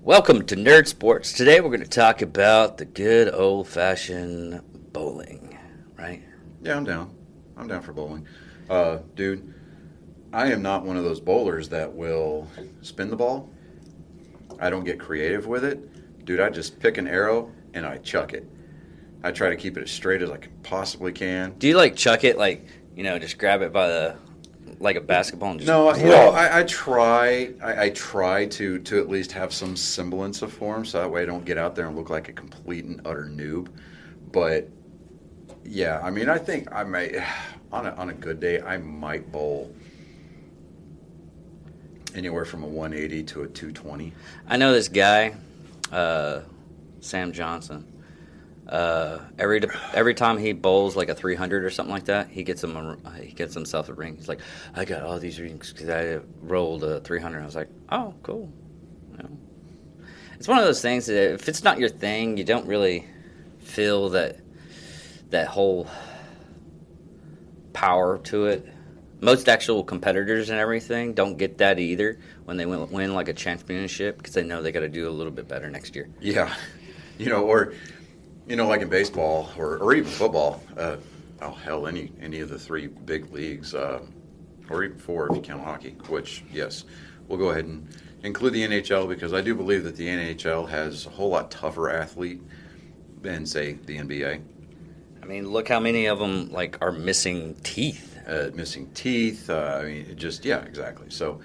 Welcome to Nerd Sports. Today we're going to talk about the good old-fashioned bowling, right? Yeah, I'm down. I'm down for bowling. Dude, I am not one of those bowlers that will spin the ball. I don't get creative with it. Dude, I just pick an arrow and I chuck it. I try to keep it as straight as I possibly can. Do you like chuck it just grab it by like a basketball and just... No, I try. I try to at least have some semblance of form, so that way I don't get out there and look like a complete and utter noob. But yeah, I mean, I think I might on a good day I might bowl anywhere from a 180 to a 220. I know this guy, Sam Johnson. Every time he bowls like a 300 or something like that, he gets himself a ring. He's like, I got all these rings because I rolled a 300. I was like, oh, cool. It's one of those things that if it's not your thing, you don't really feel that whole power to it. Most actual competitors and everything don't get that either when they win like a championship because they know they got to do a little bit better next year. Yeah, or. Like in baseball or even football, any of the three big leagues, or even four if you count hockey, which, yes, we'll go ahead and include the NHL because I do believe that the NHL has a whole lot tougher athlete than, say, the NBA. I mean, look how many of them, are missing teeth. Yeah, exactly. So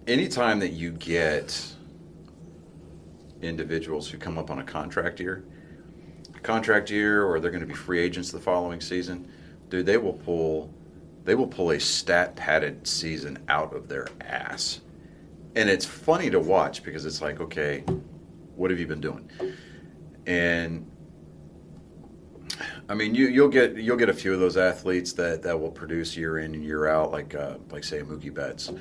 anytime that you get individuals who come up on a contract year, or they're going to be free agents the following season, dude, they will pull a stat padded season out of their ass, and it's funny to watch because it's like, okay, what have you been doing? And I mean, you'll get a few of those athletes that will produce year in and year out, like say Mookie Betts.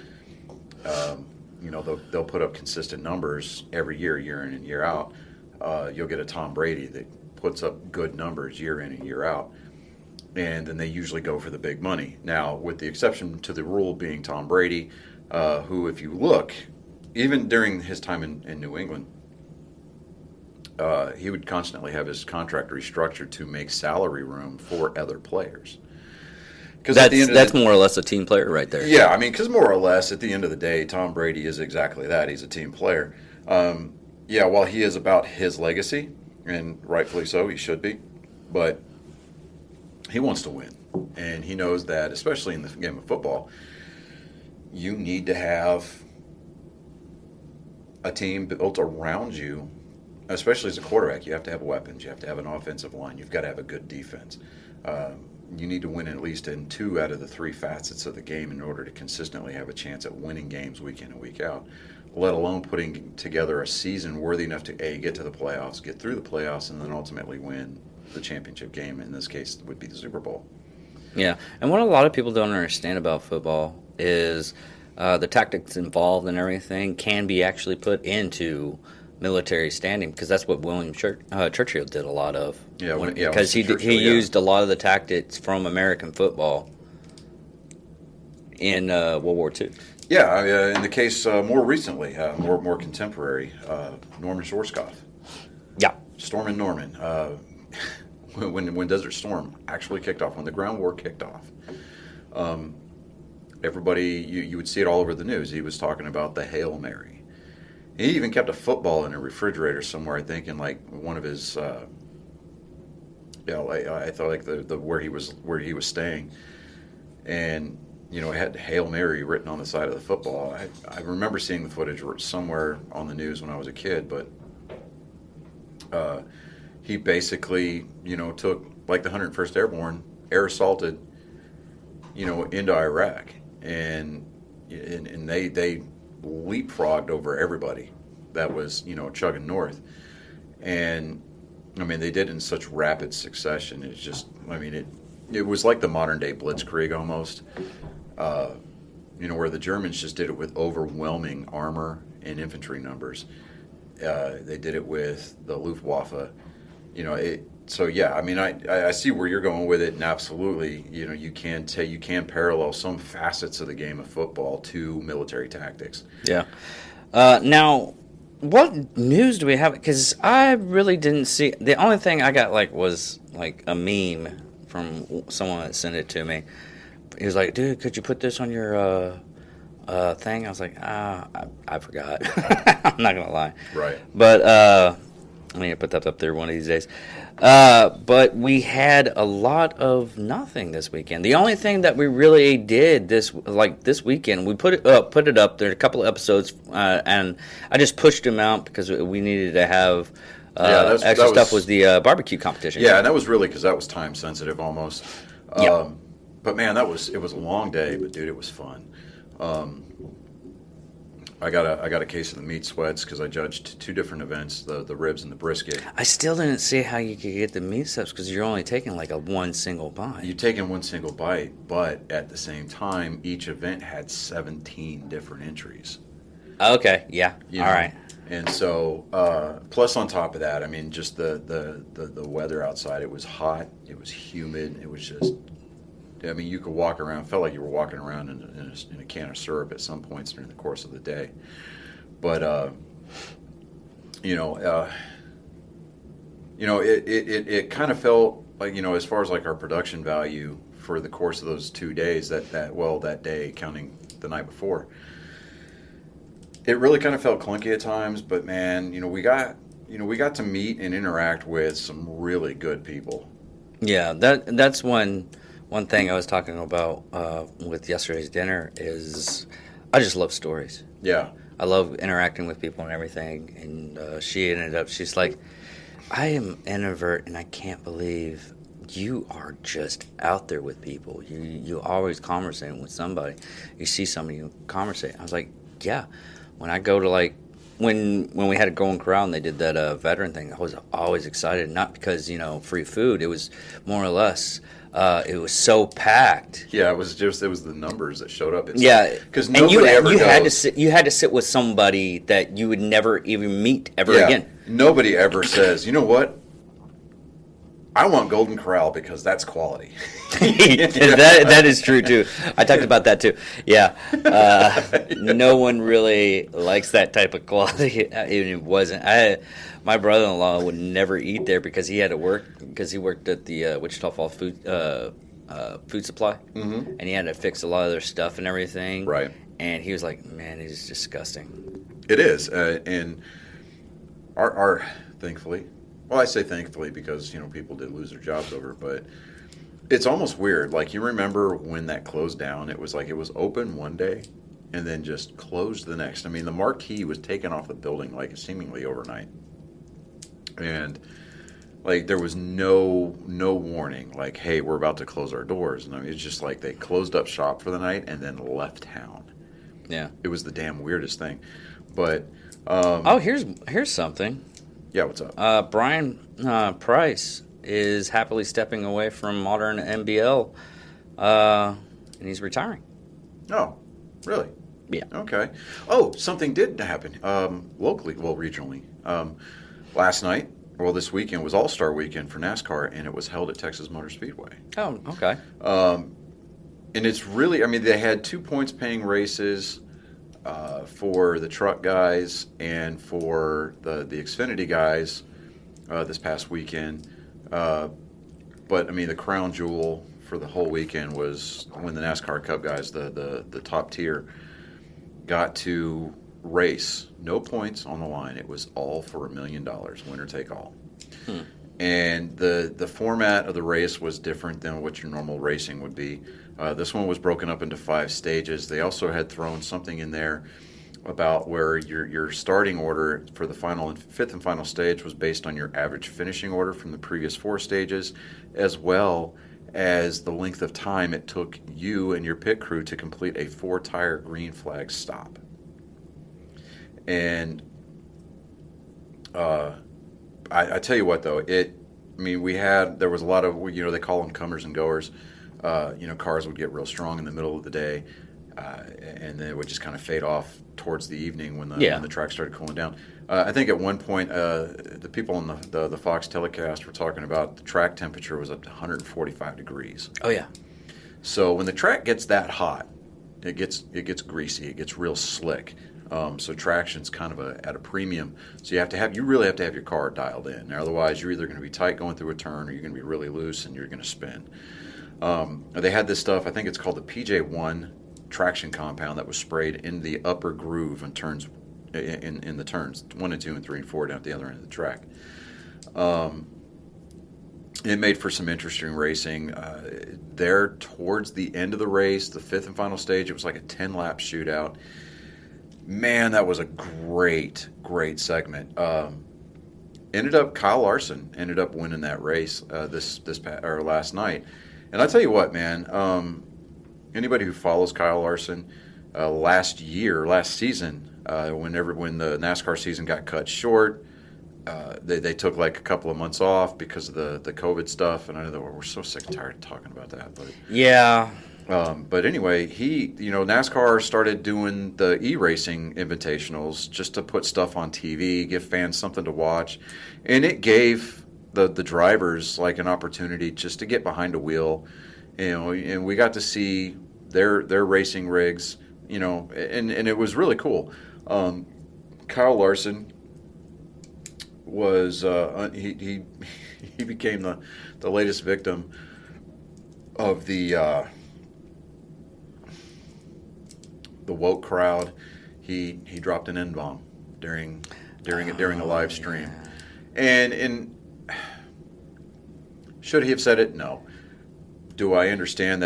They'll put up consistent numbers every year in and year out. You'll get a Tom Brady that puts up good numbers year in and year out. And then they usually go for the big money. Now, with the exception to the rule being Tom Brady, who, if you look, even during his time in New England, he would constantly have his contract restructured to make salary room for other players. That's more or less a team player right there. Yeah, I mean, because more or less at the end of the day, Tom Brady is exactly that. He's a team player. While he is about his legacy, and rightfully so, he should be, but he wants to win. And he knows that, especially in the game of football, you need to have a team built around you, especially as a quarterback. You have to have weapons. You have to have an offensive line. You've got to have a good defense. You need to win at least in 2 out of the 3 facets of the game in order to consistently have a chance at winning games week in and week out, let alone putting together a season worthy enough to, A, get to the playoffs, get through the playoffs, and then ultimately win the championship game. In this case, would be the Super Bowl. Yeah, and what a lot of people don't understand about football is the tactics involved and everything can be actually put into military standing, because that's what William Churchill did a lot of. Because he used a lot of the tactics from American football in World War II. Yeah, in the case more recently, more contemporary, Norman Schwarzkopf. Yeah, Stormin' Norman. When Desert Storm actually kicked off, when the ground war kicked off, everybody, you would see it all over the news. He was talking about the Hail Mary. He even kept a football in a refrigerator somewhere, I think, in like one of his, I thought like the where he was staying, and it had Hail Mary written on the side of the football. I remember seeing the footage somewhere on the news when I was a kid, but he basically took like the 101st Airborne, air assaulted, into Iraq, and they leapfrogged over everybody that was chugging north, and I mean they did it in such rapid succession. It's just, I mean, it was like the modern day blitzkrieg almost, where the Germans just did it with overwhelming armor and infantry numbers. They did it with the Luftwaffe. So yeah, I mean, I see where you're going with it, and absolutely, you can parallel some facets of the game of football to military tactics. Yeah. Now, what news do we have? Because I really didn't see. The only thing I got was like a meme from someone that sent it to me. He was like, "Dude, could you put this on your thing?" I was like, I forgot. I'm not gonna lie. Right. But I need to put that up there one of these days. But we had a lot of nothing this weekend. The only thing that we really did this weekend, we put it up. There are a couple of episodes, and I just pushed them out because we needed to have extra stuff. Was the barbecue competition? Yeah, and that was really because that was time sensitive almost. Yep. But man, it was a long day. But dude, it was fun. I got a case of the meat sweats because I judged two different events, the ribs and the brisket. I still didn't see how you could get the meat sweats because you're only taking like one single bite. You take in one single bite, but at the same time, each event had 17 different entries. Okay, yeah, You all know? right. And so, plus on top of that, I mean, just the weather outside. It was hot. It was humid. It was just. I mean, you could walk around. Felt like you were walking around in a can of syrup at some points during the course of the day. But it kind of felt like, as far as like our production value for the course of those 2 days, that day counting the night before, it really kind of felt clunky at times. But man, we got to meet and interact with some really good people. Yeah, that's one thing I was talking about with yesterday's dinner is I just love stories. Yeah. I love interacting with people and everything. And she's like, I am an introvert and I can't believe you are just out there with people. You always conversating with somebody. You see somebody, you conversate. I was like, yeah. When I go to when we had a Golden Corral and they did that veteran thing, I was always excited. Not because free food. It was more or less. It was so packed. Yeah, it was the numbers that showed up. Because nobody ever goes. You had to sit with somebody that you would never even meet ever again. Nobody ever says, you know what? I want Golden Corral because that's quality. that is true too. I talked about that too. Yeah, no one really likes that type of quality. It wasn't. My brother-in-law would never eat there because he had to work because he worked at the Wichita Falls food supply, and he had to fix a lot of their stuff and everything. Right. And he was like, "Man, it is disgusting." It is, and our thankfully. Well, I say thankfully because, people did lose their jobs over it, but it's almost weird. Like, you remember when that closed down, it was like it was open one day and then just closed the next. I mean, the marquee was taken off the building, like, seemingly overnight. And, like, there was no warning, like, hey, we're about to close our doors. And I mean, it's just like they closed up shop for the night and then left town. Yeah. It was the damn weirdest thing. But, here's something. Yeah, what's up? Brian Price is happily stepping away from modern NBL, and he's retiring. Oh, really? Yeah. Okay. Oh, something did happen locally, regionally. Last night, this weekend was All-Star Weekend for NASCAR, and it was held at Texas Motor Speedway. Oh, okay. And it's really, I mean, they had 2 points-paying races for the truck guys and for the Xfinity guys this past weekend. But, I mean, the crown jewel for the whole weekend was when the NASCAR Cup guys, the top tier, got to race. No points on the line. It was all for $1 million, winner take all. And the format of the race was different than what your normal racing would be. This one was broken up into 5 stages. They also had thrown something in there about where your starting order for the fifth and final stage was based on your average finishing order from the previous 4 stages, as well as the length of time it took you and your pit crew to complete a 4-tire green flag stop. And I tell you what, though, there was a lot of, they call them comers and goers. Cars would get real strong in the middle of the day, and then it would just kind of fade off towards the evening when the track started cooling down. I think at one point, the people on the Fox telecast were talking about the track temperature was up to 145 degrees. Oh, yeah. So when the track gets that hot, it gets greasy, it gets real slick. So traction's kind of at a premium. So you really have to have your car dialed in. Otherwise, you're either going to be tight going through a turn, or you're going to be really loose and you're going to spin. They had this stuff. I think it's called the PJ1 traction compound that was sprayed in the upper groove and turns in the turns 1 and 2 and 3 and 4 down at the other end of the track. It made for some interesting racing. There towards the end of the race, the fifth and final stage, it was like a 10-lap shootout. Man, that was a great segment. Kyle Larson ended up winning that race last night. And I tell you what, man, anybody who follows Kyle Larson, last season, when the NASCAR season got cut short, they took like a couple of months off because of the COVID stuff, and I know that we're so sick and tired of talking about that. But yeah. But anyway, NASCAR started doing the e-racing invitationals just to put stuff on TV, give fans something to watch, and it gave the drivers like an opportunity just to get behind a wheel, and we got to see their racing rigs, and it was really cool. Kyle Larson was he became the latest victim of the woke crowd. He dropped an N-bomb during a live stream, and should he have said it? No. Do I understand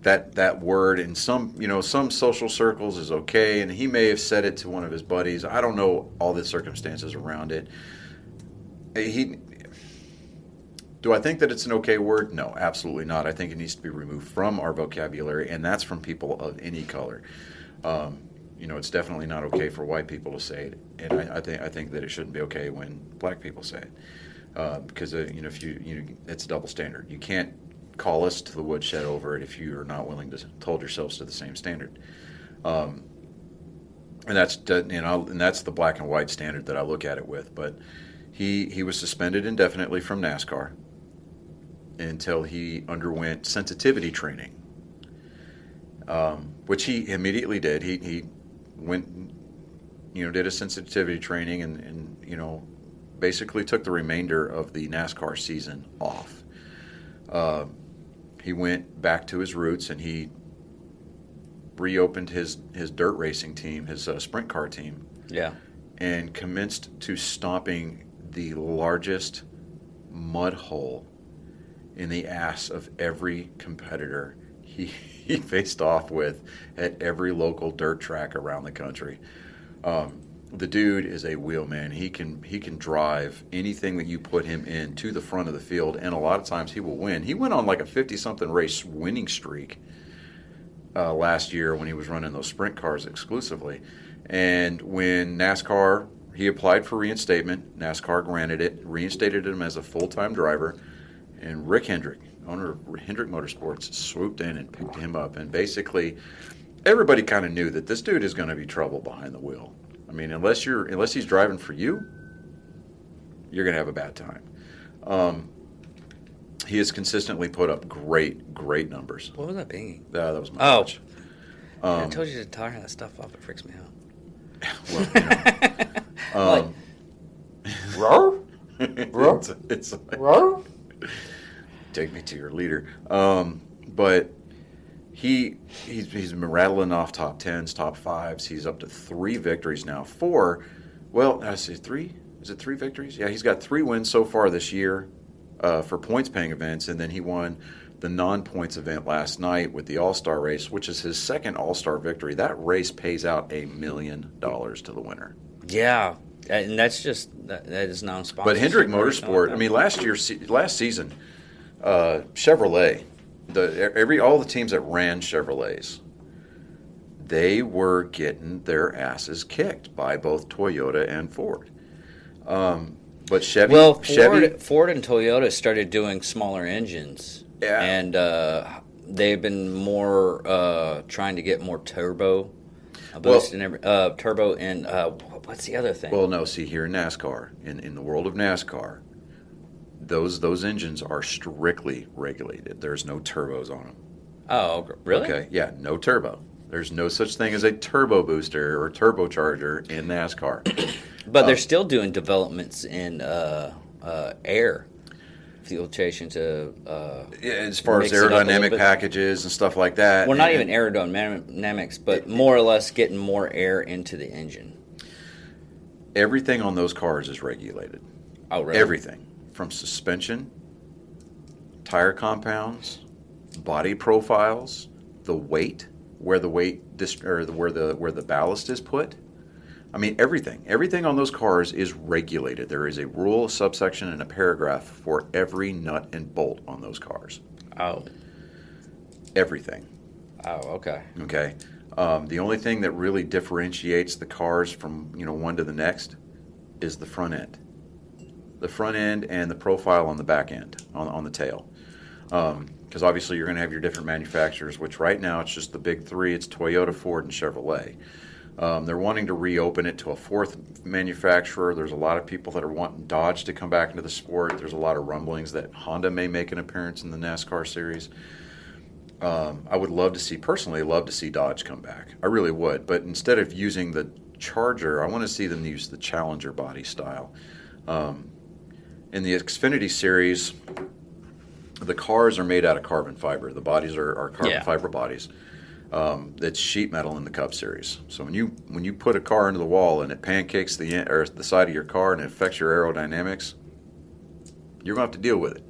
that word in some social circles is okay, and he may have said it to one of his buddies. I don't know all the circumstances around it. Do I think that it's an okay word? No, absolutely not. I think it needs to be removed from our vocabulary, and that's from people of any color. It's definitely not okay for white people to say it, and I think that it shouldn't be okay when black people say it, because if it's a double standard. You can't call us to the woodshed over it if you are not willing to hold yourselves to the same standard. And that's the black and white standard that I look at it with. But he was suspended indefinitely from NASCAR until he underwent sensitivity training, which he immediately did. He went, did a sensitivity training and basically took the remainder of the NASCAR season off. He went back to his roots, and he reopened his dirt racing team, his sprint car team. Yeah. And commenced to stomping the largest mud hole in the ass of every competitor he faced off with at every local dirt track around the country. The dude is a wheelman. He can drive anything that you put him in to the front of the field, and a lot of times he will win. He went on like a 50-something race winning streak last year when he was running those sprint cars exclusively. And when NASCAR, he applied for reinstatement, NASCAR granted it, reinstated him as a full-time driver, and Rick Hendrick, owner of Hendrick Motorsports, swooped in and picked him up. And basically, everybody kind of knew that this dude is going to be trouble behind the wheel. I mean, unless he's driving for you, you're going to have a bad time. He has consistently put up great numbers. What was that banging? That was my watch. I told you to turn that stuff off. It freaks me out. Well, it's like, take me to your leader. But he's been rattling off top 10s, top 5s. He's up to 3 victories now. 4. Well, I say 3. Is it 3 victories? Yeah, he's got 3 wins so far this year for points-paying events, and then he won the non-points event last night with the All-Star race, which is his second All-Star victory. That race pays out $1 million to the winner. Yeah, and that is non-sponsored. But Hendrick Motorsport, I mean, last season, Chevrolet, all the teams that ran Chevrolets, they were getting their asses kicked by both Toyota and Ford. But Chevy, Ford and Toyota started doing smaller engines. Yeah. And they've been more trying to get more turbo. Turbo and what's the other thing? Well, no, see, here in NASCAR, in the world of NASCAR, those engines are strictly regulated. There's no turbos on them. Oh, really? Okay, yeah, no turbo. There's no such thing as a turbo booster or turbocharger in NASCAR. But they're still doing developments in air filtration to As far as mix it up a little aerodynamic bit. packages and stuff like that. Well, not And- even aerodynamics, but more or less getting more air into the engine. Everything on those cars is regulated. Oh, really? Everything from suspension, tire compounds, body profiles, the weight, where the where the ballast is put. I mean, everything on those cars is regulated. There is a rule, a subsection, and a paragraph for every nut and bolt on those cars. Oh. Everything. Oh, okay. Okay. The only thing that really differentiates the cars from one to the next is the front end. The front end and the profile on the back end, on the tail. Because obviously you're going to have your different manufacturers, which right now it's just the big three. It's Toyota, Ford, and Chevrolet. They're wanting to reopen it to a fourth manufacturer. There's a lot of people that are wanting Dodge to come back into the sport. There's a lot of rumblings that Honda may make an appearance in the NASCAR series. I would personally love to see Dodge come back. I really would. But instead of using the Charger, I want to see them use the Challenger body style. In the Xfinity series, the cars are made out of carbon fiber. The bodies are carbon fiber bodies. That's sheet metal in the Cup Series. So when you put a car into the wall and it pancakes the side of your car and it affects your aerodynamics, you're going to have to deal with it.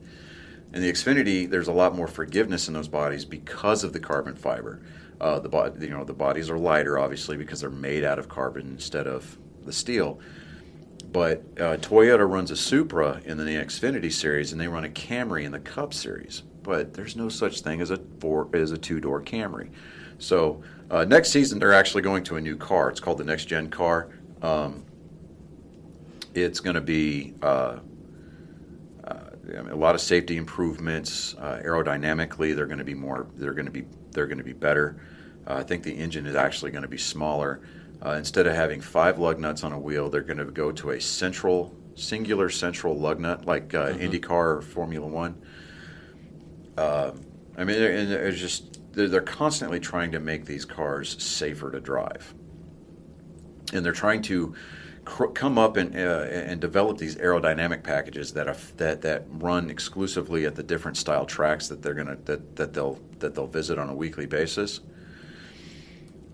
In the Xfinity, there's a lot more forgiveness in those bodies because of the carbon fiber. The bodies are lighter, obviously, because they're made out of carbon instead of the steel. But Toyota runs a Supra in the Xfinity series, and they run a Camry in the Cup Series. But there's no such thing as a two-door Camry. So next season, they're actually going to a new car. It's called the Next Gen car. It's going to be a lot of safety improvements. Aerodynamically, they're going to be more. They're going to be better. I think the engine is actually going to be smaller. Instead of having 5 lug nuts on a wheel, they're going to go to a singular central lug nut, like IndyCar or Formula One. They're constantly trying to make these cars safer to drive, and they're trying to come up and develop these aerodynamic packages that run exclusively at the different style tracks that they'll visit on a weekly basis.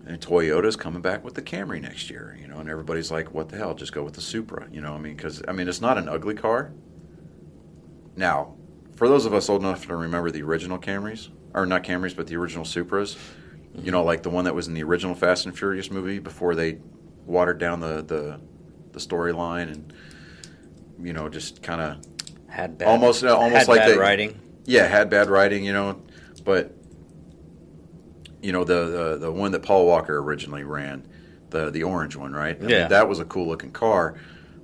And Toyota's coming back with the Camry next year, and everybody's like, "What the hell? Just go with the Supra," because it's not an ugly car. Now, for those of us old enough to remember the original Camrys, or not Camrys, but the original Supras, like the one that was in the original Fast and Furious movie before they watered down the storyline and just kind of Had bad, almost had like bad they, writing. Yeah, had bad writing, but the one that Paul Walker originally ran, the orange one, right? I mean, that was a cool looking car,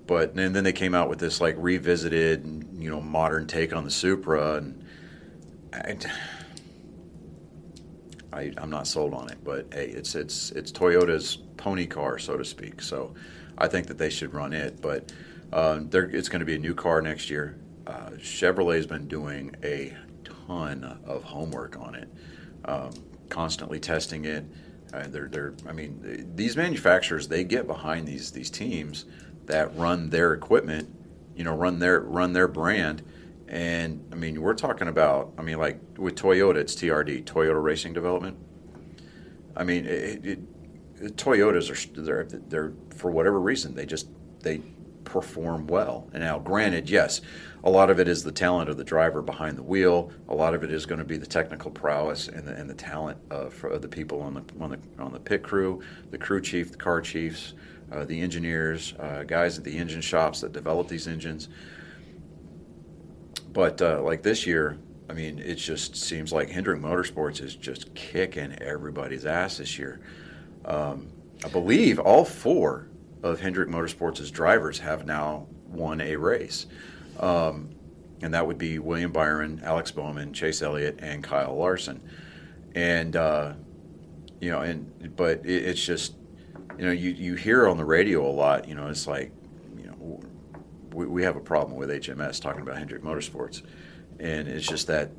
but then they came out with this like revisited and modern take on the Supra, and I'm not sold on it. But hey, it's Toyota's pony car, so to speak. So I think that they should run it, but it's going to be a new car next year. Chevrolet's been doing a ton of homework on it. Constantly testing it. These manufacturers, they get behind these teams that run their equipment, run their brand, and we're talking about, like with Toyota, it's TRD, Toyota Racing Development. Toyotas they're for whatever reason they perform well. And now, granted, yes, a lot of it is the talent of the driver behind the wheel. A lot of it is going to be the technical prowess and the talent of the people on the pit crew, the crew chief, the car chiefs, the engineers, guys at the engine shops that develop these engines. But like this year, it just seems like Hendrick Motorsports is just kicking everybody's ass this year. I believe all 4 of Hendrick Motorsports' drivers have now won a race. And that would be William Byron, Alex Bowman, Chase Elliott, and Kyle Larson. And, but it's just, you hear on the radio a lot, it's like, we have a problem with HMS talking about Hendrick Motorsports. And it's just that,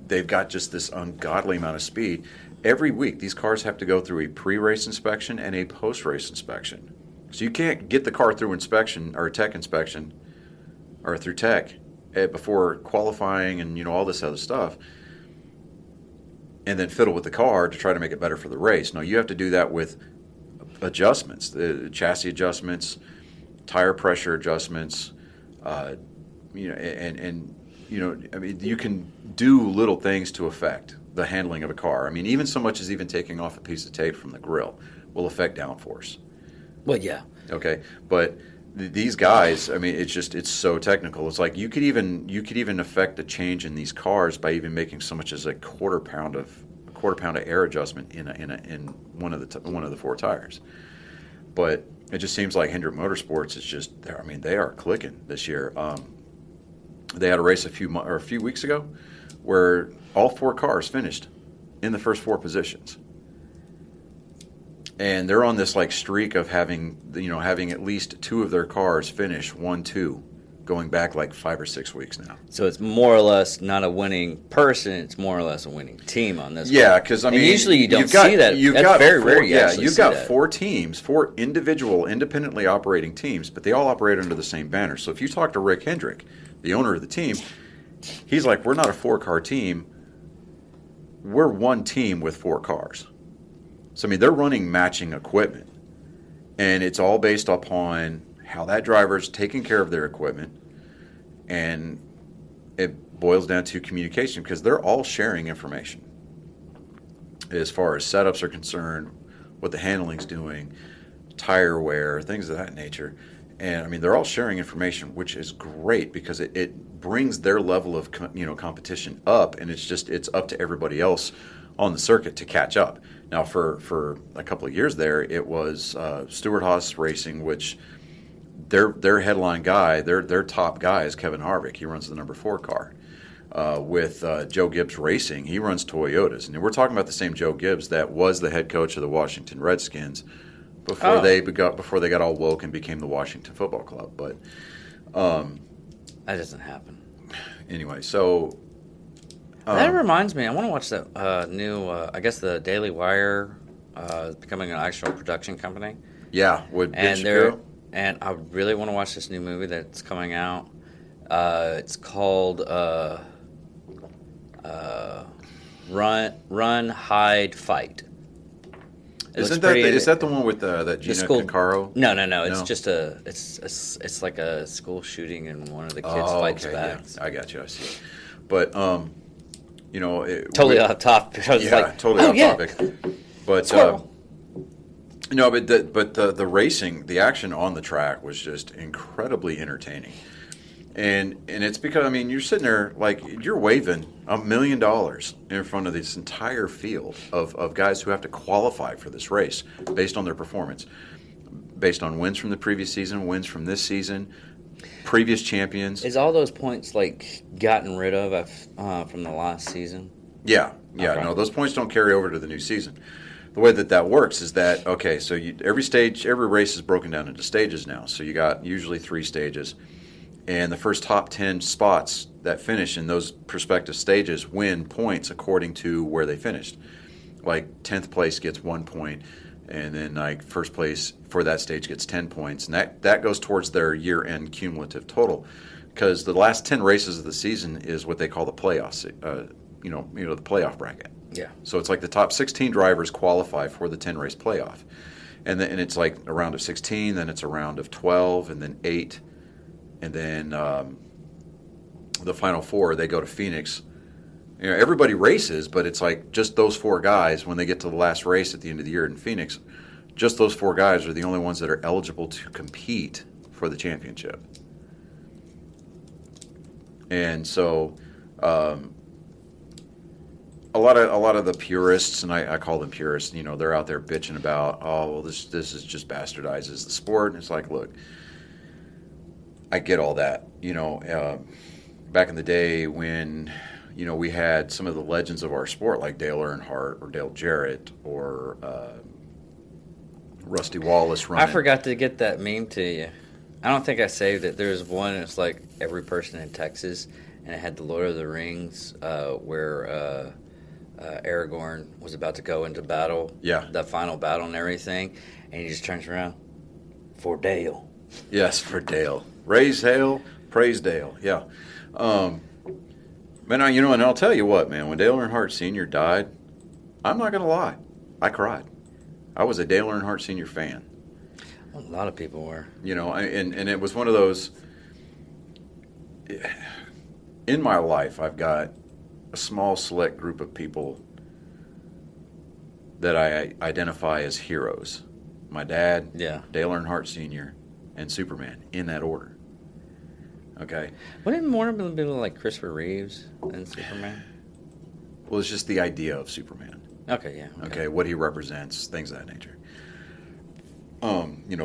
they've got just this ungodly amount of speed. Every week, these cars have to go through a pre-race inspection and a post-race inspection. So you can't get the car through inspection or tech inspection or through tech before qualifying and, all this other stuff, and then fiddle with the car to try to make it better for the race. No, you have to do that with adjustments, the chassis adjustments, tire pressure adjustments, you can do little things to affect the handling of a car. I mean, even so much as even taking off a piece of tape from the grill will affect downforce. Well, yeah. Okay, but these guys, I mean, it's so technical. It's like you could even affect a change in these cars by even making so much as a quarter pound of air adjustment in one of the four tires. But it just seems like Hendrick Motorsports is just, I mean, they are clicking this year. They had a race a few weeks ago where all four cars finished in the first four positions. And they're on this like streak of having at least two of their cars finish 1-2, going back like 5 or 6 weeks now. So it's more or less not a winning person; it's more or less a winning team on this. Yeah, because I mean, usually you don't see that. That's very rare. You've got 4 teams, 4 individual, independently operating teams, but they all operate under the same banner. So if you talk to Rick Hendrick, the owner of the team, he's like, "We're not a 4-car team. We're one team with 4 cars." So, I mean, they're running matching equipment, and it's all based upon how that driver's taking care of their equipment, and it boils down to communication because they're all sharing information as far as setups are concerned, what the handling's doing, tire wear, things of that nature. And, I mean, they're all sharing information, which is great because it brings their level of competition up, and it's up to everybody else on the circuit to catch up. Now, for a couple of years there, it was Stewart Haas Racing, which their headline guy, their top guy is Kevin Harvick. He runs the number 4 car. With Joe Gibbs Racing, he runs Toyotas. And we're talking about the same Joe Gibbs that was the head coach of the Washington Redskins before they got all woke and became the Washington Football Club. But that doesn't happen. Anyway, so that reminds me, I want to watch that new. I guess the Daily Wire is becoming an actual production company. Yeah, with Ben Shapiro. And I really want to watch this new movie that's coming out. It's called Run, Hide, Fight. Is that the one with that Gina Carano? No. It's just it's like a school shooting and one of the kids fights back. Yeah. I got you. I see. But totally off topic. Totally off topic. But the racing, the action on the track was just incredibly entertaining. And it's because, I mean, you're sitting there like you're waving $1 million in front of this entire field of guys who have to qualify for this race based on their performance, based on wins from the previous season, wins from this season, previous champions. Is all those points like gotten rid of from the last season? Yeah. Okay. No, those points don't carry over to the new season. The way that works is that, okay, so every race is broken down into stages now. So you got usually 3 stages. And the first top 10 spots that finish in those prospective stages win points according to where they finished. Like 10th place gets 1 point, and then like first place for that stage gets 10 points. And that goes towards their year-end cumulative total. Because the last 10 races of the season is what they call the playoffs, the playoff bracket. Yeah. So it's like the top 16 drivers qualify for the 10-race playoff. And it's like a round of 16, then it's a round of 12, and then 8. And then the final 4, they go to Phoenix. Everybody races, but it's like just those 4 guys, when they get to the last race at the end of the year in Phoenix, just those 4 guys are the only ones that are eligible to compete for the championship. And so a lot of the purists, and I call them purists, they're out there bitching about, this is just bastardizes the sport. And it's like, look, I get all that. Back in the day when, we had some of the legends of our sport like Dale Earnhardt or Dale Jarrett or Rusty Wallace running. I forgot to get that meme to you. I don't think I saved it. There's one, it's like every person in Texas, and it had the Lord of the Rings, where Aragorn was about to go into battle. Yeah. The final battle and everything, and he just turns around for Dale. Yes, for Dale. Raise hail, praise Dale. Yeah. Man, and I'll tell you what, man, when Dale Earnhardt Sr. died, I'm not going to lie, I cried. I was a Dale Earnhardt Sr. fan. Well, a lot of people were. And it was one of those, in my life, I've got a small select group of people that I identify as heroes. My dad, Yeah. Dale Earnhardt Sr., and Superman, in that order. Okay? Wouldn't it more be like Christopher Reeves than Superman? Well, it's just the idea of Superman. Okay, yeah. Okay, what he represents, things of that nature.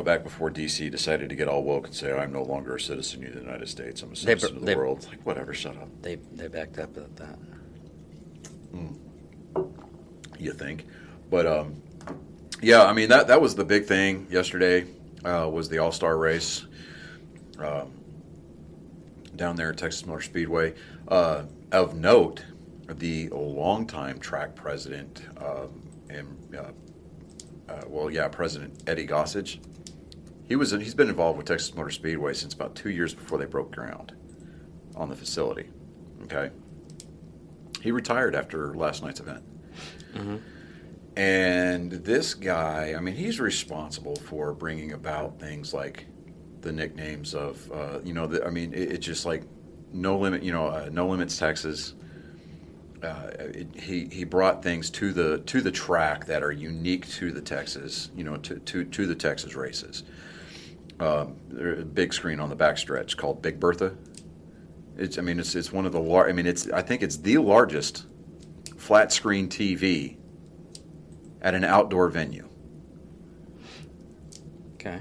Back before DC decided to get all woke and say, I'm no longer a citizen of the United States, I'm a citizen of the world. It's like, whatever, shut up. They backed up at that. You think. But, yeah, I mean, that was the big thing yesterday, was the All-Star race down there at Texas Motor Speedway. Of note, the longtime track president President Eddie Gossage. He's been involved with Texas Motor Speedway since about 2 years before they broke ground on the facility. Okay, he retired after last night's event. Mm-hmm. And this guy, I mean, he's responsible for bringing about things like the nicknames of, it's just like No Limit, No Limits Texas. He brought things to the track that are unique to the Texas, to the Texas races. There's a big screen on the backstretch called Big Bertha. It's one of the I think it's the largest flat screen TV at an outdoor venue. Okay.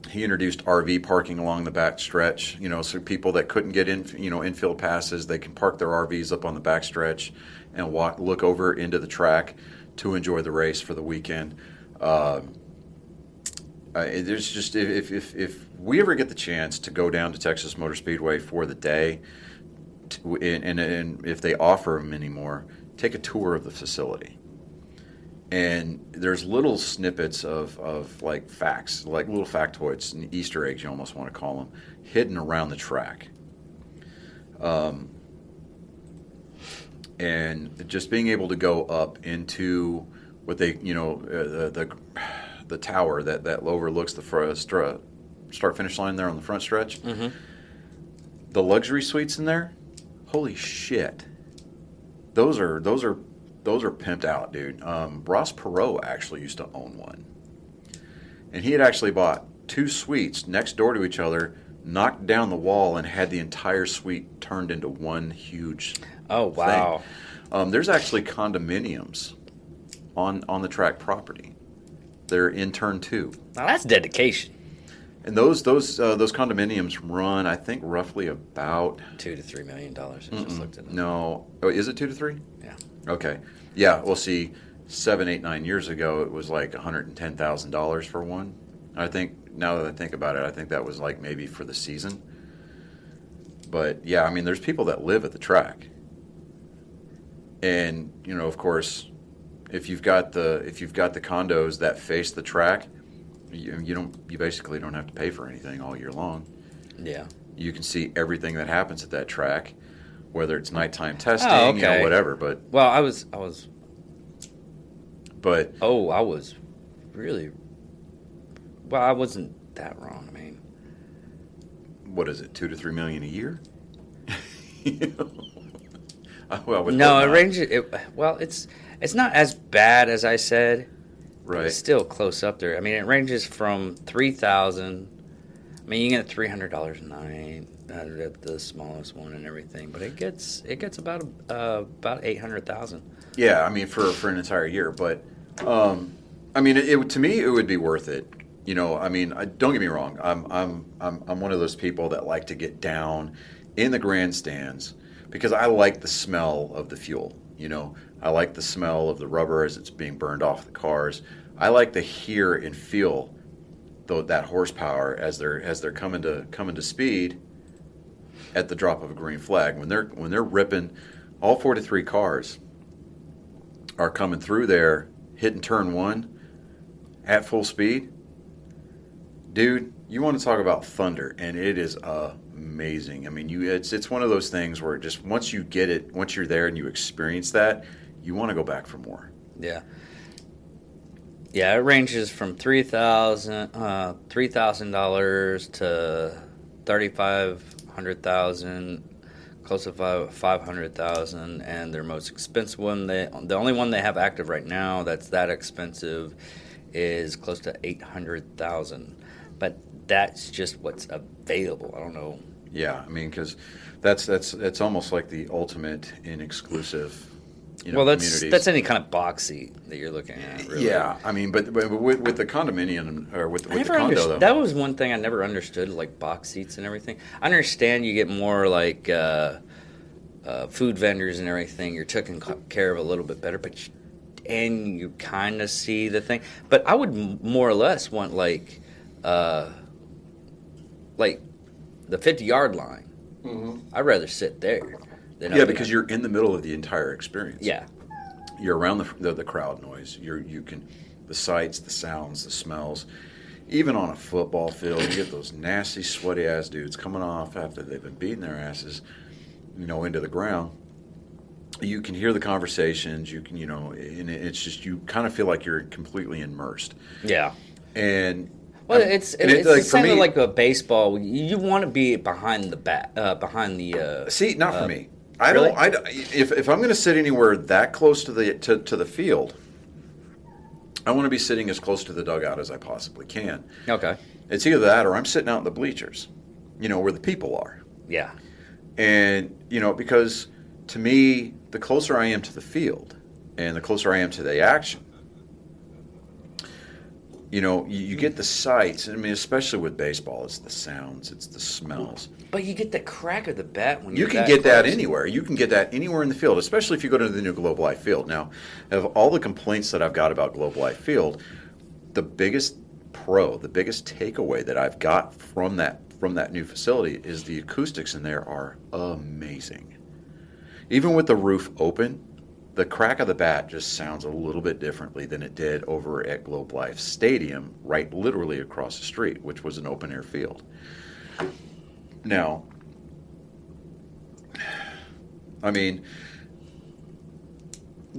He introduced RV parking along the back stretch, so people that couldn't get in, infield passes, they can park their RVs up on the back stretch and look over into the track to enjoy the race for the weekend. There's just, if we ever get the chance to go down to Texas Motor Speedway for the day, and if they offer them anymore, take a tour of the facility. And there's little snippets of like facts, like little factoids and Easter eggs, you almost want to call them, hidden around the track. And just being able to go up into what they, the tower that overlooks the start-finish line there on the front stretch. Mm-hmm. The luxury suites in there, holy shit. Those are pimped out, dude. Ross Perot actually used to own one. And he had actually bought 2 suites next door to each other, knocked down the wall, and had the entire suite turned into one huge Oh, wow. thing. There's actually condominiums on the track property. They're in turn 2. Now that's dedication. And those condominiums run, I think, roughly about $2 to $3 million. I just looked at it. No. Oh, is it 2 to 3? Yeah. Okay. Yeah, well, see, 7, 8, 9 years ago, it was like $110,000 for one. I think, now that I think about it, I think that was like maybe for the season. But, yeah, I mean, there's people that live at the track. And, of course, if you've got the condos that face the track, you basically don't have to pay for anything all year long. Yeah. You can see everything that happens at that track, whether it's nighttime testing, whatever. But I was really. Well, I wasn't that wrong. I mean, what is it, $2 to $3 million a year? No, it ranges. It's not as bad as I said. Right. It's still close up there. I mean, it ranges from $3,000. I mean, you get $300 a night at the smallest one and everything, but it gets about $800,000. Yeah, I mean for an entire year, but I mean, to me it would be worth it. I mean, don't get me wrong. I'm one of those people that like to get down in the grandstands because I like the smell of the fuel. I like the smell of the rubber as it's being burned off the cars. I like to hear and feel that horsepower as they're coming to speed, at the drop of a green flag. When they're ripping, all 43 cars are coming through there, hitting turn one at full speed. Dude, you want to talk about thunder, and it is amazing. I mean, it's one of those things where just once you get it, once you're there and you experience that, you want to go back for more. Yeah. Yeah, it ranges from $3,000 to $3,500,000, close to $500,000, and their most expensive one, the only one they have active right now that's that expensive, is close to $800,000. But that's just what's available. I don't know. Yeah, I mean, because that's almost like the ultimate in exclusive. Well, that's any kind of box seat that you're looking at. Really. Yeah, I mean, but with the condominium or with the condo, though, that was one thing I never understood, like box seats and everything. I understand you get more like food vendors and everything. You're taken care of a little bit better, and you kind of see the thing. But I would more or less want like the 50-yard line. Mm-hmm. I'd rather sit there. Because you're in the middle of the entire experience. Yeah, you're around the crowd noise. You can the sights, the sounds, the smells. Even on a football field, you get those nasty, sweaty ass dudes coming off after they've been beating their asses, into the ground. You can hear the conversations. You can, and it's just you kind of feel like you're completely immersed. Yeah, and. Well, it's like, kind of like a baseball. You want to be behind the bat, behind the. See, not for me. Really? If I'm going to sit anywhere that close to the field, I want to be sitting as close to the dugout as I possibly can. Okay. It's either that or I'm sitting out in the bleachers, where the people are. Yeah. And because to me, the closer I am to the field, and the closer I am to the action. You get the sights. I mean, especially with baseball, it's the sounds, it's the smells. But you get the crack of the bat when you can get that anywhere. You can get that anywhere in the field, especially if you go to the new Globe Life Field. Now, of all the complaints that I've got about Globe Life Field, the biggest takeaway that I've got from that new facility is the acoustics in there are amazing. Even with the roof open, the crack of the bat just sounds a little bit differently than it did over at Globe Life Stadium, right literally across the street, which was an open-air field. Now, I mean,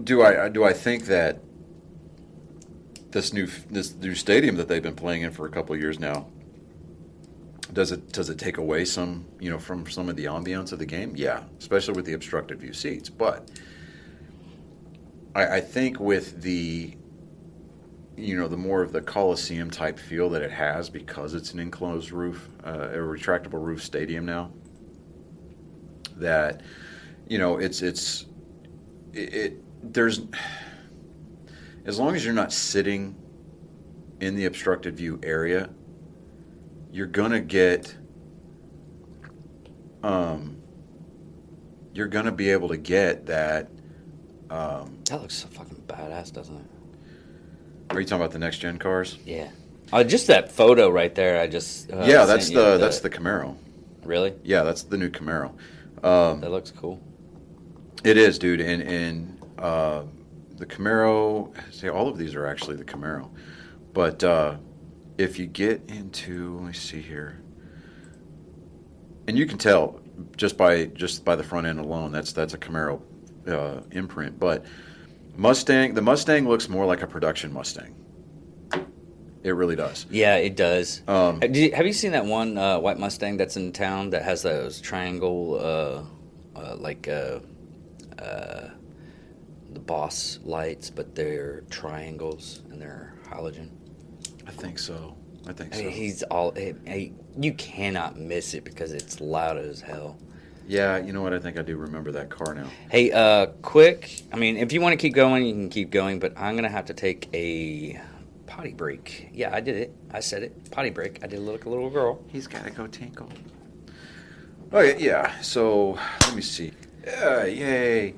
do I think that this new stadium that they've been playing in for a couple of years now, does it take away some, from some of the ambiance of the game? Yeah, especially with the obstructed view seats, but I think with the more of the Coliseum type feel that it has because it's an enclosed roof, a retractable roof stadium now, that, there's, as long as you're not sitting in the obstructed view area, you're going to be able to get that. That looks so fucking badass, doesn't it? Are you talking about the next gen cars? Yeah. Just that photo right there. I just that's the Camaro. Really? Yeah, that's the new Camaro. That looks cool. It is, dude, and the Camaro. See, all of these are actually the Camaro, but if you get into, let me see here, and you can tell just by the front end alone, that's a Camaro imprint, but the Mustang looks more like a production Mustang. It really does. Yeah, it does. Have you seen that one white Mustang that's in town that has those triangle, the Boss lights, but they're triangles and they're halogen? I think so. You cannot miss it because it's loud as hell. Yeah, you know what? I think I do remember that car now. Hey, quick. I mean, if you want to keep going, you can keep going, but I'm going to have to take a potty break. Yeah, I did it. I said it. Potty break. I did look like a little girl. He's got to go tinkle. Oh, yeah. So, let me see. Yay.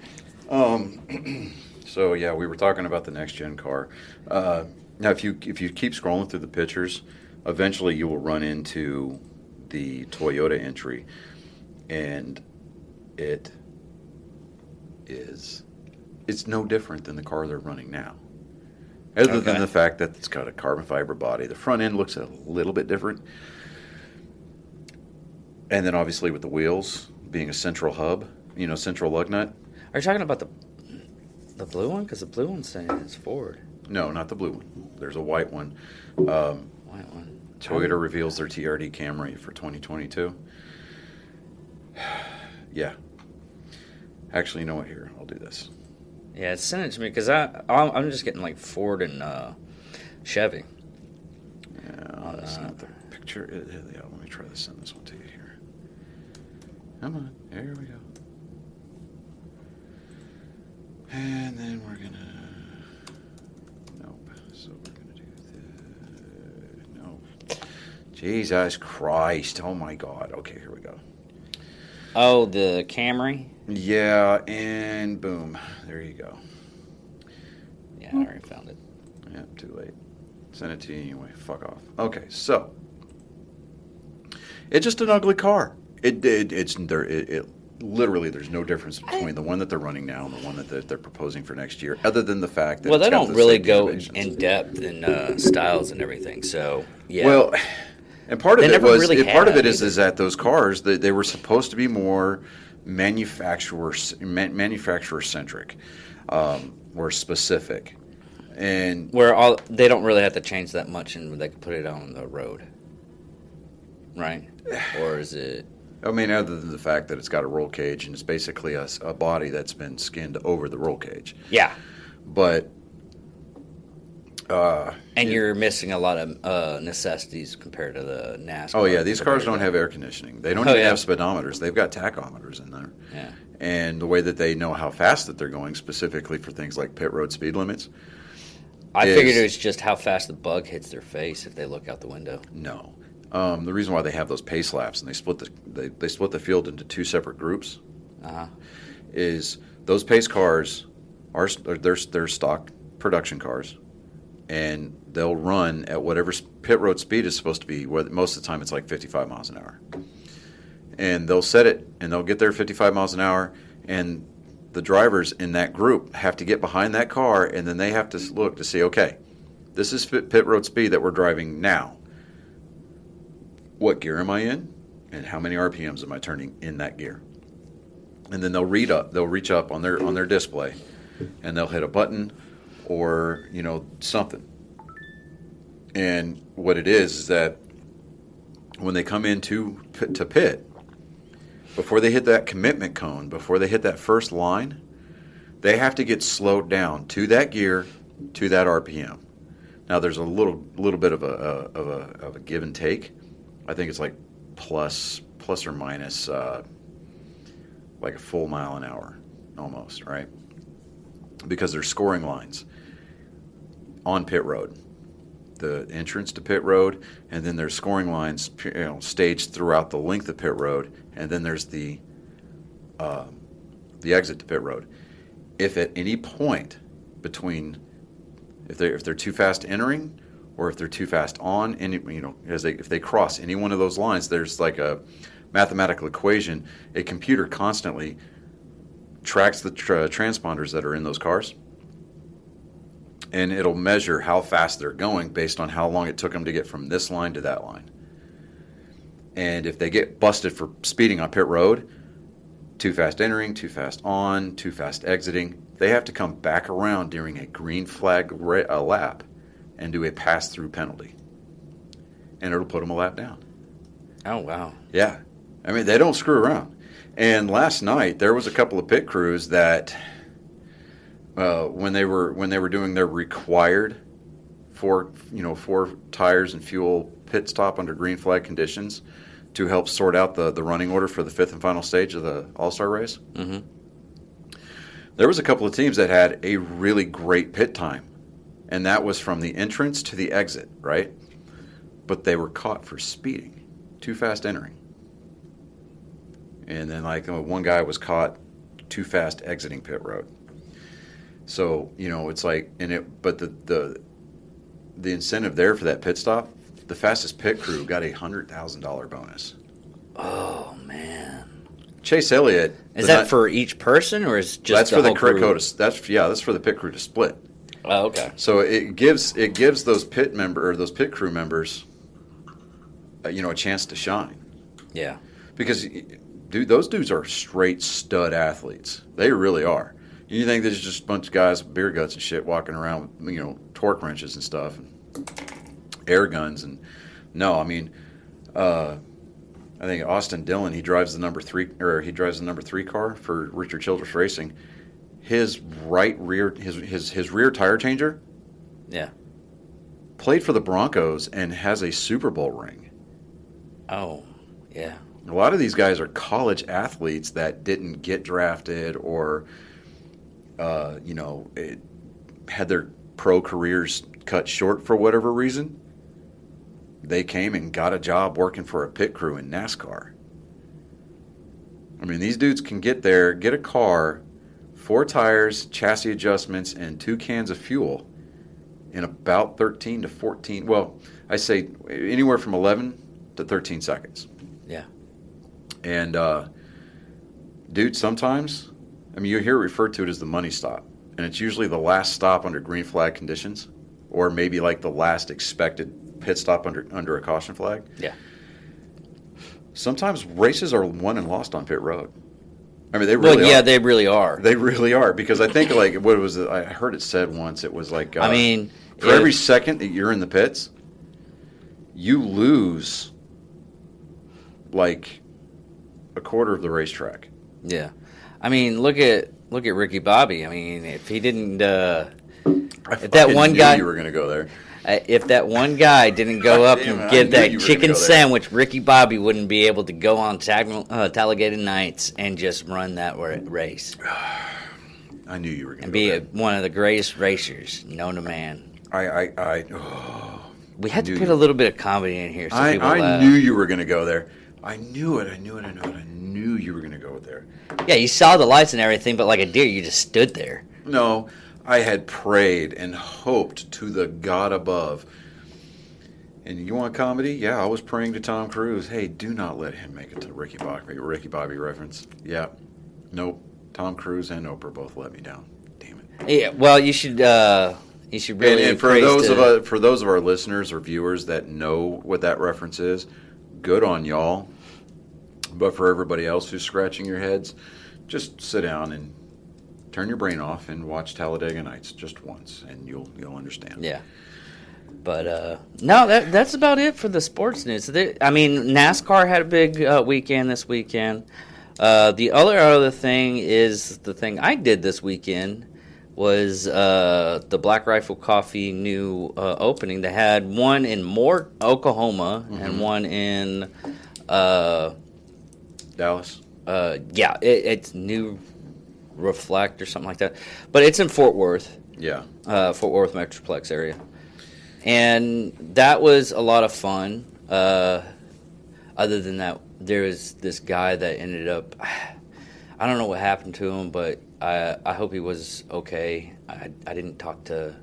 So, yeah, we were talking about the next-gen car. Now, if you keep scrolling through the pictures, eventually you will run into the Toyota entry. And it's no different than the car they're running now. Other than the fact that it's got a carbon fiber body. The front end looks a little bit different. And then obviously with the wheels being a central hub, central lug nut. Are you talking about the blue one? Because the blue one's saying it's Ford. No, not the blue one. There's a white one. White one. Toyota reveals their TRD Camry for 2022. Yeah. Actually, you know what? Here, I'll do this. Yeah, send it to me because I'm just getting like Ford and Chevy. Yeah, that's not the picture. Yeah, let me try to send this one to you here. Come on, here we go. And then we're gonna. Nope. So we're gonna do this. Nope. Jesus Christ! Oh my God. Okay, here we go. Oh, the Camry. Yeah, and boom. There you go. Yeah, I already found it. Yeah, too late. Send it to you anyway. Fuck off. Okay, so it's just an ugly car. It's literally there's no difference between the one that they're running now and the one that they're proposing for next year, other than the fact that they don't really go in depth in styles and everything. So yeah. Well, and part of it was really is that those cars they were supposed to be more manufacturer centric, or specific, and where they don't really have to change that much, and they can put it on the road, right? Or is it? I mean, other than the fact that it's got a roll cage and it's basically a body that's been skinned over the roll cage. Yeah, but you're missing a lot of necessities compared to the NASCAR. Oh yeah, these cars don't have air conditioning. They don't even have speedometers. They've got tachometers in there. Yeah. And the way that they know how fast that they're going, specifically for things like pit road speed limits. I figured it was just how fast the bug hits their face if they look out the window. No. The reason why they have those pace laps and they split the field into two separate groups is those pace cars they're stock production cars, and they'll run at whatever pit road speed is supposed to be. Most of the time it's like 55 miles an hour, and they'll set it and they'll get there 55 miles an hour, and the drivers in that group have to get behind that car, and then they have to look to see, okay, this is pit road speed that we're driving now. What gear am I in, and how many RPMs am I turning in that gear? And then they'll reach up on their display, and they'll hit a button or something. And what it is that when they come into to pit, before they hit that commitment cone, before they hit that first line, they have to get slowed down to that gear, to that RPM. Now there's a little bit of a give and take. I think it's like plus or minus like a full mile an hour, almost, right? Because there's scoring lines on pit road, the entrance to pit road, and then there's scoring lines staged throughout the length of pit road, and then there's the exit to pit road. If at any point between, if they're too fast entering, or if they're too fast on, if they cross any one of those lines, there's like a mathematical equation. A computer constantly tracks the transponders that are in those cars, and it'll measure how fast they're going based on how long it took them to get from this line to that line. And if they get busted for speeding on pit road, too fast entering, too fast on, too fast exiting, they have to come back around during a green flag lap and do a pass-through penalty. And it'll put them a lap down. Oh, wow. Yeah. I mean, they don't screw around. And last night, there was a couple of pit crews that, when they were doing their required four tires and fuel pit stop under green flag conditions to help sort out the running order for the fifth and final stage of the All-Star race, there was a couple of teams that had a really great pit time. And that was from the entrance to the exit, right? But they were caught for speeding, too fast entering. And then one guy was caught too fast exiting pit road. So, it's like, but the incentive there for that pit stop, the fastest pit crew got $100,000 bonus. Oh, man. Chase Elliott. Is that for each person, or is just that's the for the whole crew? That's for the pit crew to split. Oh, okay. So it gives those pit crew members, a chance to shine. Yeah. Because, dude, those dudes are straight stud athletes. They really are. You think there's just a bunch of guys with beer guts and shit walking around with, torque wrenches and stuff, and air guns, and no, I mean, I think Austin Dillon, he drives the number 3 car for Richard Childress Racing. His his rear tire changer, Yeah. played for the Broncos and has a Super Bowl ring. Oh, yeah. A lot of these guys are college athletes that didn't get drafted or, had their pro careers cut short for whatever reason. They came and got a job working for a pit crew in NASCAR. I mean, these dudes can get there, get a car, 4 tires, chassis adjustments, and 2 cans of fuel in about 13 to 14. Well, I say anywhere from 11 to 13 seconds. Yeah. And, dude, sometimes, you hear it referred to it as the money stop. And it's usually the last stop under green flag conditions, or maybe like the last expected pit stop under a caution flag. Yeah. Sometimes races are won and lost on pit road. I mean, they really are. Yeah, they really are. They really are, because I think, like, what was it? I heard it said once, it was like, for every second that you're in the pits, you lose like a quarter of the racetrack. Yeah. I mean, look at Ricky Bobby. I mean, if he didn't, if that one guy, you were going to go there. If that one guy didn't go up and get that chicken sandwich, Ricky Bobby wouldn't be able to go on Talladega Nights and just run that race. I knew you were going to be one of the greatest racers known to man. We had to put a little bit of comedy in here. So I knew you were going to go there. I knew it. I knew you were going to go there. Yeah, you saw the lights and everything, but like a deer, you just stood there. No, I had prayed and hoped to the God above. And you want comedy? Yeah, I was praying to Tom Cruise. Hey, do not let him make it to Ricky Bobby reference. Yeah. Nope. Tom Cruise and Oprah both let me down. Damn it. Yeah, well, you should really. And for those of our listeners or viewers that know what that reference is, good on y'all. But for everybody else who's scratching your heads, just sit down and turn your brain off and watch Talladega Nights just once, and you'll understand. Yeah. But no, that's about it for the sports news. I mean, NASCAR had a big weekend this weekend. The other thing is the thing I did this weekend was the Black Rifle Coffee new opening. They had one in Moore, Oklahoma, and one in Dallas. Yeah, it's New Reflect or something like that, but it's in Fort Worth. Yeah, Fort Worth Metroplex area, and that was a lot of fun. Other than that, there was this guy that ended up. I don't know what happened to him, but I hope he was okay. I didn't talk to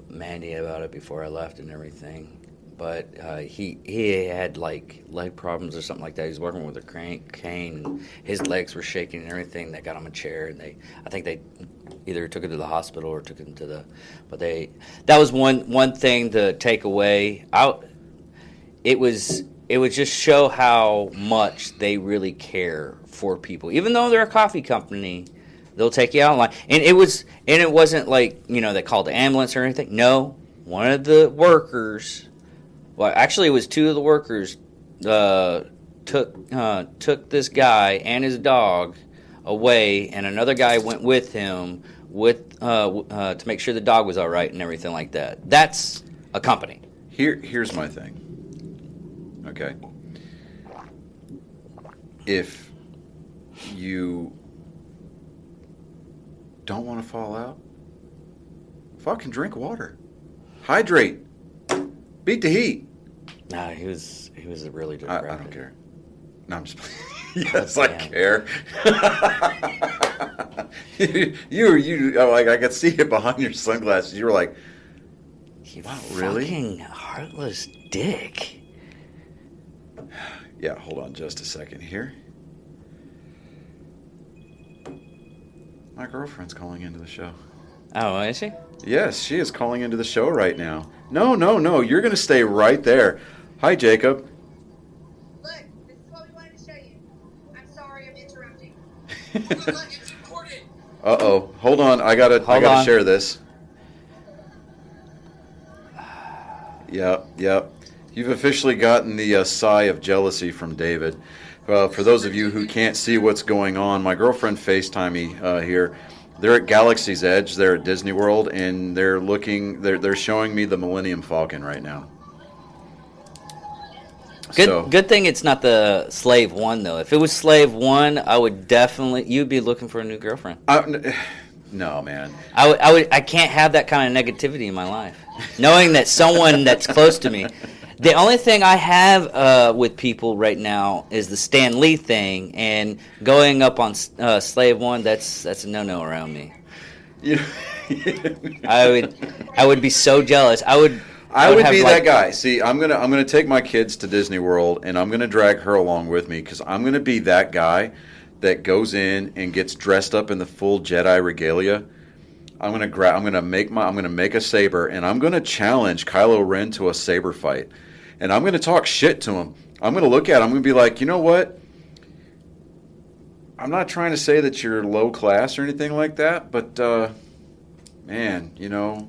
Mandy about it before I left and everything. But he had like leg problems or something like that. He was working with a cane. And his legs were shaking and everything. They got him a chair, and I think they either took him to the hospital or took him to the. But that was one thing to take away. It would just show how much they really care for people, even though they're a coffee company. They'll take you out line, and it wasn't like they called the ambulance or anything. No, one of the workers. Well, actually, it was 2 of the workers took this guy and his dog away, and another guy went with him to make sure the dog was all right and everything like that. That's a company. Here's my thing. Okay. If you don't want to fall out, fucking drink water. Hydrate. Beat the heat. Nah, he was a really good I don't care. No, I'm just yes, I care. you like I could see it behind your sunglasses. You were like, wow, really? Fucking heartless dick. Yeah, hold on just a second here. My girlfriend's calling into the show. Oh, is she? Yes, she is calling into the show right now. No, no, no. You're going to stay right there. Hi, Jacob. Look, this is what we wanted to show you. I'm sorry I'm interrupting. Uh-oh. Hold on. I gotta share this. Yep. You've officially gotten the sigh of jealousy from David. For those of you who can't see what's going on, my girlfriend FaceTime me here. They're at Galaxy's Edge. They're at Disney World, and they're showing me the Millennium Falcon right now. Good thing it's not the Slave 1, though. If it was Slave 1, I would definitely... You'd be looking for a new girlfriend. No, man. I can't have that kind of negativity in my life. Knowing that someone that's close to me... The only thing I have with people right now is the Stan Lee thing, and going up on Slave 1, that's a no-no around me. Yeah. I would be so jealous. I would be that guy. See, I'm gonna take my kids to Disney World, and I'm gonna drag her along with me because I'm gonna be that guy that goes in and gets dressed up in the full Jedi regalia. I'm gonna make a saber, and I'm gonna challenge Kylo Ren to a saber fight, and I'm gonna talk shit to him. I'm gonna look at him. I'm gonna be like, you know what? I'm not trying to say that you're low class or anything like that, but man, you know.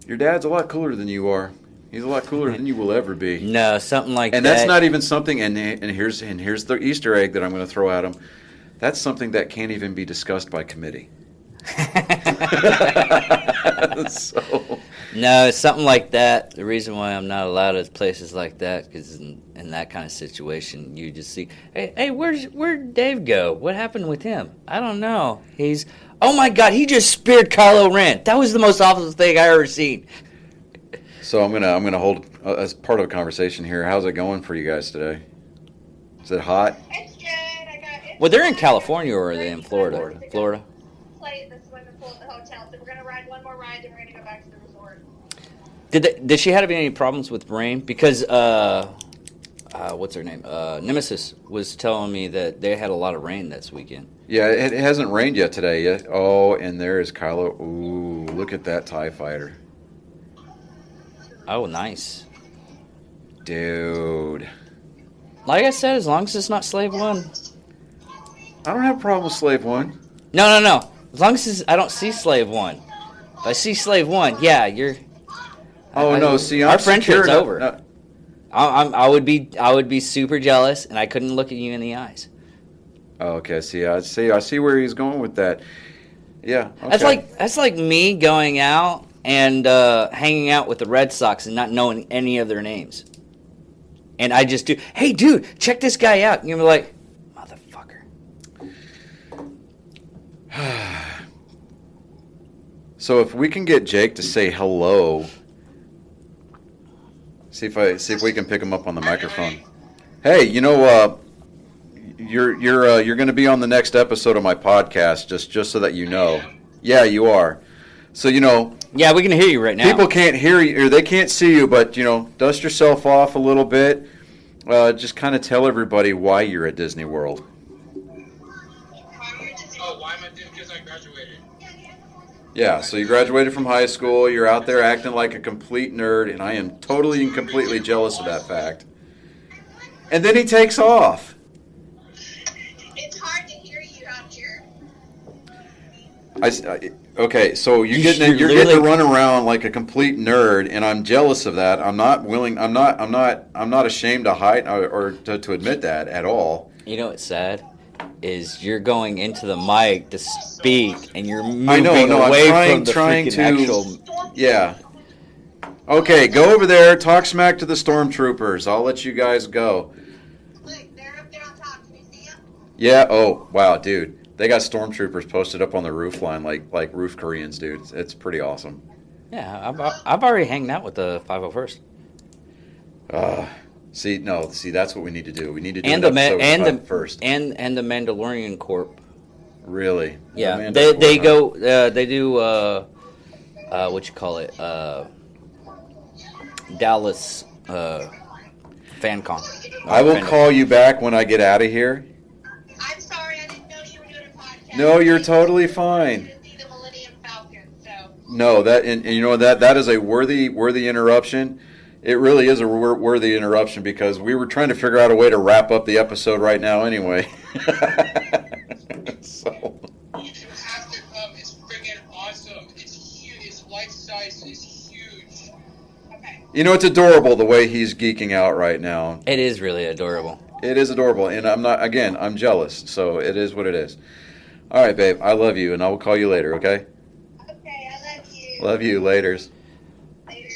Your dad's a lot cooler than you are. He's a lot cooler than you will ever be. No, something like that. And that's not even something. And here's the Easter egg that I'm going to throw at him. That's something that can't even be discussed by committee. So. No, something like that. The reason why I'm not allowed at places like that, because in that kind of situation, you just see, hey, where'd Dave go? What happened with him? I don't know. Oh my God, he just speared Kylo Ren. That was the most awful thing I ever seen. So I'm gonna hold as part of a conversation here. How's it going for you guys today? Is it hot? It's good. Well, they're in California, or are they in Florida? Florida. Play at the swimming pool at the hotel. So we're gonna ride one more ride, then we're gonna go back to the resort. Did she have any problems with rain? Because what's her name? Nemesis was telling me that they had a lot of rain this weekend. Yeah, it hasn't rained yet today. Yet. Oh, and there is Kylo. Ooh, look at that TIE fighter. Oh, nice. Dude. Like I said, as long as it's not Slave 1. I don't have a problem with Slave 1. No. As long as I don't see Slave 1. If I see Slave 1, yeah, you're... See, our friendship's over. I would be super jealous, and I couldn't look at you in the eyes. Oh, okay. I see where he's going with that. Yeah. Okay. That's like me going out and hanging out with the Red Sox and not knowing any of their names. And I just do, hey, dude, check this guy out. And you're like, motherfucker. So if we can get Jake to say hello, see if we can pick him up on the microphone. Hey, you know, you're going to be on the next episode of my podcast, just so that you know. Yeah, you are. So, you know. Yeah, we can hear you right now. People can't hear you, or they can't see you, but, you know, dust yourself off a little bit. Just kind of tell everybody why you're at Disney World. Oh, why am I doing? Because I graduated. Yeah, so you graduated from high school. You're out there acting like a complete nerd, and I am totally and completely jealous of that fact. And then he takes off. It's hard to hear you out here. Okay, so you're getting to run around like a complete nerd, and I'm jealous of that. I'm not ashamed to hide or to admit that at all. You know what's sad is you're going into the mic to speak, and you're moving away from the actual. Yeah. Okay, go over there, talk smack to the stormtroopers. I'll let you guys go. Look, they're up there on top. Can you see them? Yeah. Oh, wow, dude. They got stormtroopers posted up on the roof line like roof Koreans, dude. It's pretty awesome. Yeah, I've already hanged out with the 501st. See, that's what we need to do. We need to do and the first and the Mandalorian Corp. Really? Yeah, they go. They do what you call it? Dallas FanCon. I will call you back when I get out of here. I'm sorry I No, you're totally fine. To see the Millennium Falcon, so. No, that and you know that is a worthy interruption. It really is a worthy interruption because we were trying to figure out a way to wrap up the episode right now anyway. So You have to come. It's freaking awesome. It's huge. It's life size. It's huge. Okay. you know it's adorable the way he's geeking out right now. It is really adorable. It is adorable, and I'm jealous. So it is what it is. All right, babe. I love you, and I will call you later. Okay. Okay, I love you. Love you. Laters. Later.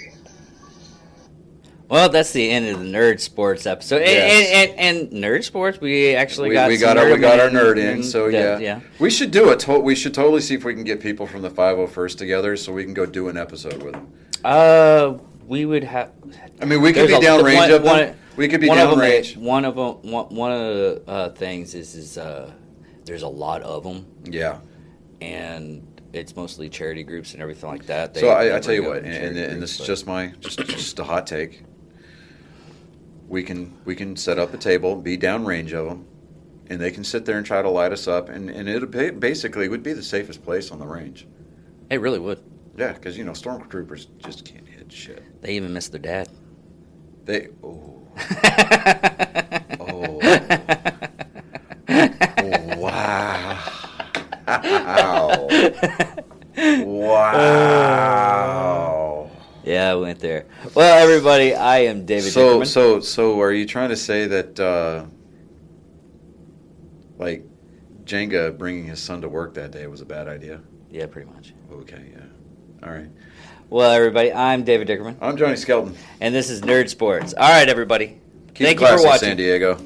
Well, that's the end of the Nerd Sports episode. Yes. And Nerd Sports, we actually We got got some our nerd nerd in. So yeah. yeah. We should do it. We should totally see if we can get people from the 501st together, so we can go do an episode with them. We would have. I mean, we could be downrange of them. We could be downrange. One of the things is there's a lot of them, Yeah. and it's mostly charity groups and everything like that. So I tell you bring what, up and charity this is groups, just a hot take. We can set up a table, be downrange of them, and they can sit there and try to light us up, and it basically would be the safest place on the range. but it really would. Yeah, because stormtroopers just can't hit shit. They even miss their dad. They oh wow wow. Yeah, I went there. Well, everybody, I am David Dickerman. So are you trying to say that like Jenga bringing his son to work that day was a bad idea? Yeah, pretty much. Okay, yeah. All right. Well, everybody, I'm David Dickerman, I'm Johnny Skelton. and this is Nerd Sports. All right, everybody. Keep Thank it you for classy, watching. San Diego.